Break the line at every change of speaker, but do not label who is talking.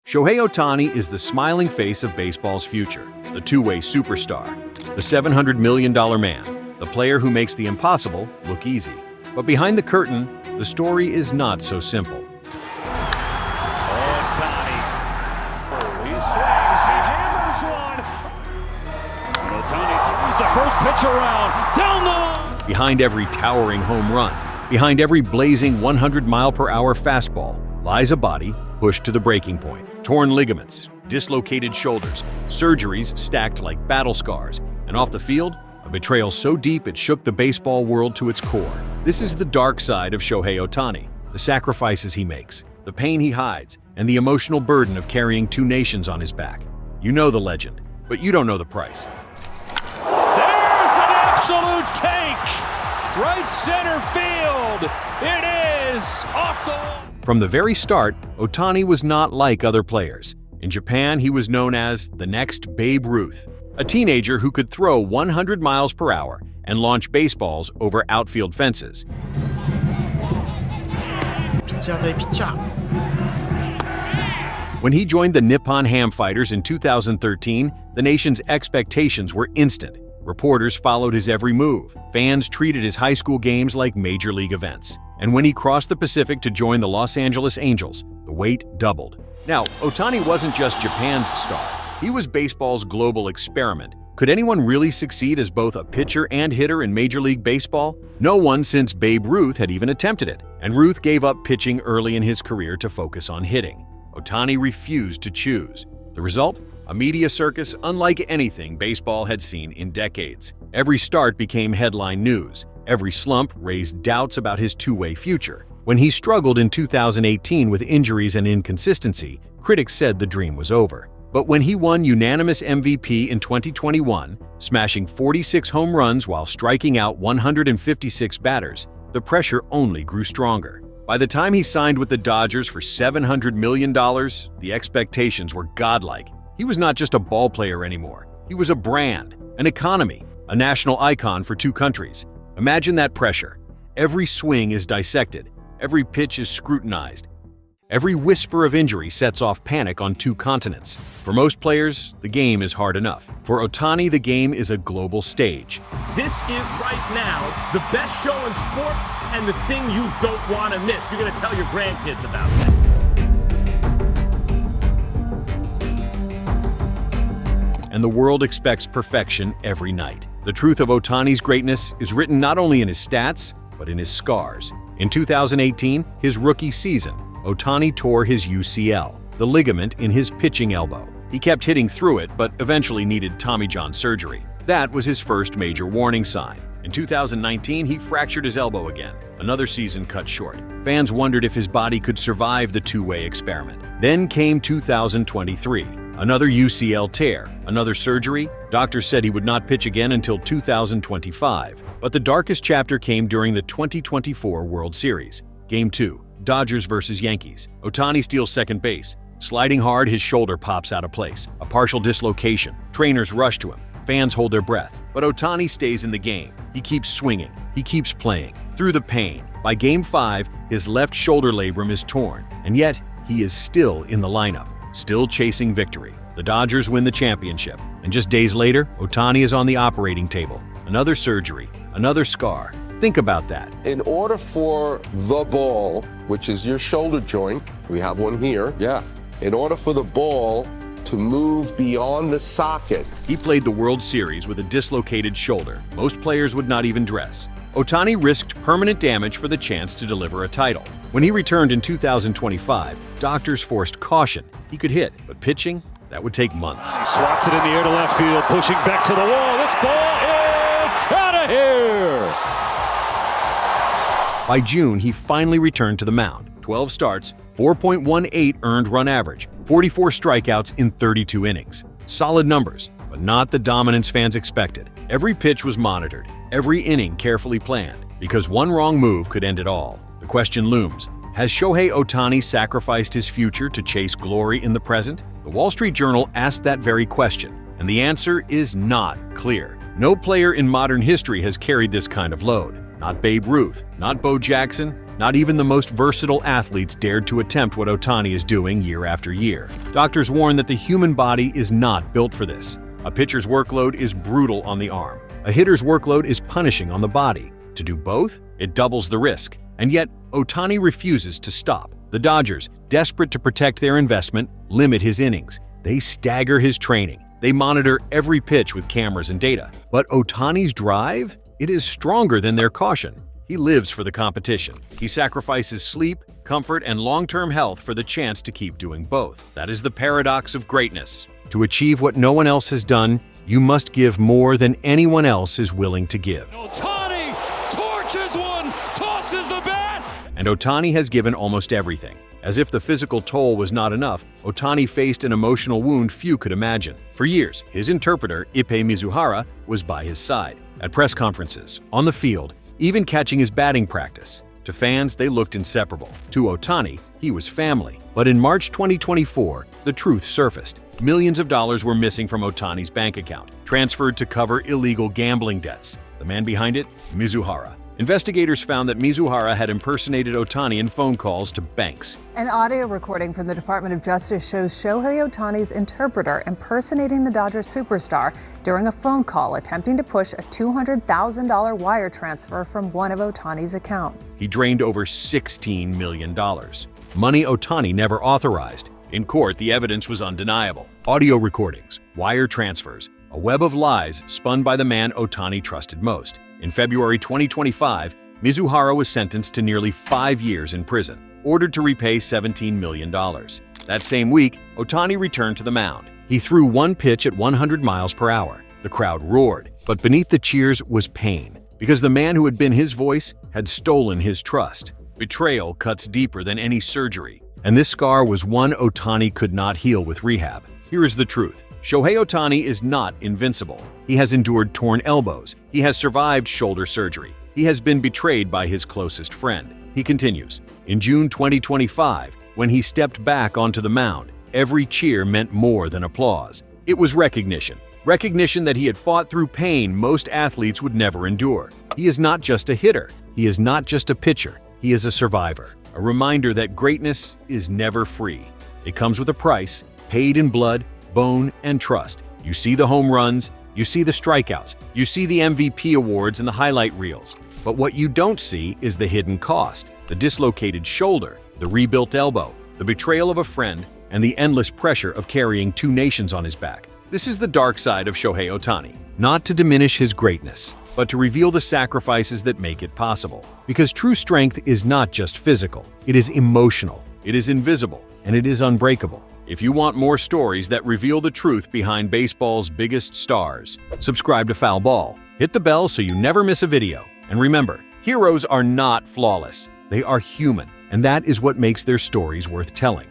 Shohei Ohtani is the smiling face of baseball's future, the two-way superstar, the $700 million man, the player who makes the impossible look easy. But behind the curtain, the story is not so simple.
Ohtani. He swings, he hammers one. And Ohtani turns the first pitch around, down the...
Behind every towering home run, behind every blazing 100-mile-per-hour fastball, lies a body pushed to the breaking point. Torn ligaments, dislocated shoulders, surgeries stacked like battle scars, and off the field, a betrayal so deep it shook the baseball world to its core. This is the dark side of Shohei Ohtani, the sacrifices he makes, the pain he hides, and the emotional burden of carrying two nations on his back. You know the legend, but you don't know the price.
There's an absolute take! Right center field! It is off the wall!
From the very start, Ohtani was not like other players. In Japan, he was known as the next Babe Ruth, a teenager who could throw 100 miles per hour and launch baseballs over outfield fences. When he joined the Nippon Ham Fighters in 2013, the nation's expectations were instant. Reporters followed his every move. Fans treated his high school games like major league events. And when he crossed the Pacific to join the Los Angeles Angels, the wait doubled. Now, Ohtani wasn't just Japan's star. He was baseball's global experiment. Could anyone really succeed as both a pitcher and hitter in Major League Baseball? No one since Babe Ruth had even attempted it. And Ruth gave up pitching early in his career to focus on hitting. Ohtani refused to choose. The result? A media circus unlike anything baseball had seen in decades. Every start became headline news. Every slump raised doubts about his two-way future. When he struggled in 2018 with injuries and inconsistency, critics said the dream was over. But when he won unanimous MVP in 2021, smashing 46 home runs while striking out 156 batters, the pressure only grew stronger. By the time he signed with the Dodgers for $700 million, the expectations were godlike. He was not just a ball player anymore. He was a brand, an economy, a national icon for two countries. Imagine that pressure. Every swing is dissected. Every pitch is scrutinized. Every whisper of injury sets off panic on two continents. For most players, the game is hard enough. For Ohtani, the game is a global stage.
This is right now the best show in sports and the thing you don't want to miss. You're going to tell your grandkids about it.
And the world expects perfection every night. The truth of Ohtani's greatness is written not only in his stats, but in his scars. In 2018, his rookie season, Ohtani tore his UCL, the ligament in his pitching elbow. He kept hitting through it, but eventually needed Tommy John surgery. That was his first major warning sign. In 2019, he fractured his elbow again, another season cut short. Fans wondered if his body could survive the two-way experiment. Then came 2023. Another UCL tear, another surgery. Doctors said he would not pitch again until 2025. But the darkest chapter came during the 2024 World Series. Game 2, Dodgers versus Yankees. Ohtani steals second base. Sliding hard, his shoulder pops out of place. A partial dislocation. Trainers rush to him. Fans hold their breath. But Ohtani stays in the game. He keeps swinging. He keeps playing. Through the pain. By Game 5, his left shoulder labrum is torn. And yet, he is still in the lineup. Still chasing victory. The Dodgers win the championship. And just days later, Ohtani is on the operating table. Another surgery, another scar. Think about that.
In order for the ball, which is your shoulder joint, we have one here. Yeah. In order for the ball to move beyond the socket.
He played the World Series with a dislocated shoulder. Most players would not even dress. Ohtani risked permanent damage for the chance to deliver a title. When he returned in 2025, doctors forced caution. He could hit, but pitching, that would take months.
He swats it in the air to left field, pushing back to the wall. This ball is out of here!
By June, he finally returned to the mound. 12 starts, 4.18 earned run average, 44 strikeouts in 32 innings. Solid numbers, but not the dominance fans expected. Every pitch was monitored, every inning carefully planned, because one wrong move could end it all. The question looms, has Shohei Ohtani sacrificed his future to chase glory in the present? The Wall Street Journal asked that very question, and the answer is not clear. No player in modern history has carried this kind of load. Not Babe Ruth, not Bo Jackson, Not even the most versatile athletes dared to attempt what Ohtani is doing year after year. Doctors warn that the human body is not built for this. A pitcher's workload is brutal on the arm. A hitter's workload is punishing on the body. To do both, it doubles the risk. And yet, Ohtani refuses to stop. The Dodgers, desperate to protect their investment, limit his innings. They stagger his training. They monitor every pitch with cameras and data. But Ohtani's drive? It is stronger than their caution. He lives for the competition. He sacrifices sleep, comfort, and long-term health for the chance to keep doing both. That is the paradox of greatness. To achieve what no one else has done, you must give more than anyone else is willing to give.
Ohtani torches one, tosses the bat.
And Ohtani has given almost everything. As if the physical toll was not enough, Ohtani faced an emotional wound few could imagine. For years, his interpreter, Ippei Mizuhara, was by his side. At press conferences, on the field, even catching his batting practice. To fans, they looked inseparable. To Ohtani, he was family. But in March 2024, the truth surfaced. Millions of dollars were missing from Ohtani's bank account, transferred to cover illegal gambling debts. The man behind it? Mizuhara. Investigators found that Mizuhara had impersonated Ohtani in phone calls to banks.
An audio recording from the Department of Justice shows Shohei Ohtani's interpreter impersonating the Dodgers superstar during a phone call attempting to push a $200,000 wire transfer from one of Ohtani's accounts.
He drained over $16 million. Money Ohtani never authorized. In court, the evidence was undeniable. Audio recordings, wire transfers, a web of lies spun by the man Ohtani trusted most. In February 2025, Mizuhara was sentenced to nearly 5 years in prison, ordered to repay $17 million. That same week, Ohtani returned to the mound. He threw one pitch at 100 miles per hour. The crowd roared, but beneath the cheers was pain, because the man who had been his voice had stolen his trust. Betrayal cuts deeper than any surgery, and this scar was one Ohtani could not heal with rehab. Here is the truth. Shohei Ohtani is not invincible. He has endured torn elbows. He has survived shoulder surgery. He has been betrayed by his closest friend. He continues. In June 2025, when he stepped back onto the mound, every cheer meant more than applause. It was recognition. Recognition that he had fought through pain most athletes would never endure. He is not just a hitter. He is not just a pitcher. He is a survivor. A reminder that greatness is never free. It comes with a price, paid in blood, bone, and trust. You see the home runs, you see the strikeouts, you see the MVP awards and the highlight reels. But what you don't see is the hidden cost, the dislocated shoulder, the rebuilt elbow, the betrayal of a friend, and the endless pressure of carrying 2 nations on his back. This is the dark side of Shohei Ohtani. Not to diminish his greatness, but to reveal the sacrifices that make it possible. Because true strength is not just physical, it is emotional, it is invisible, and it is unbreakable. If you want more stories that reveal the truth behind baseball's biggest stars, subscribe to Foul Ball. Hit the bell so you never miss a video. And remember, heroes are not flawless. They are human, and that is what makes their stories worth telling.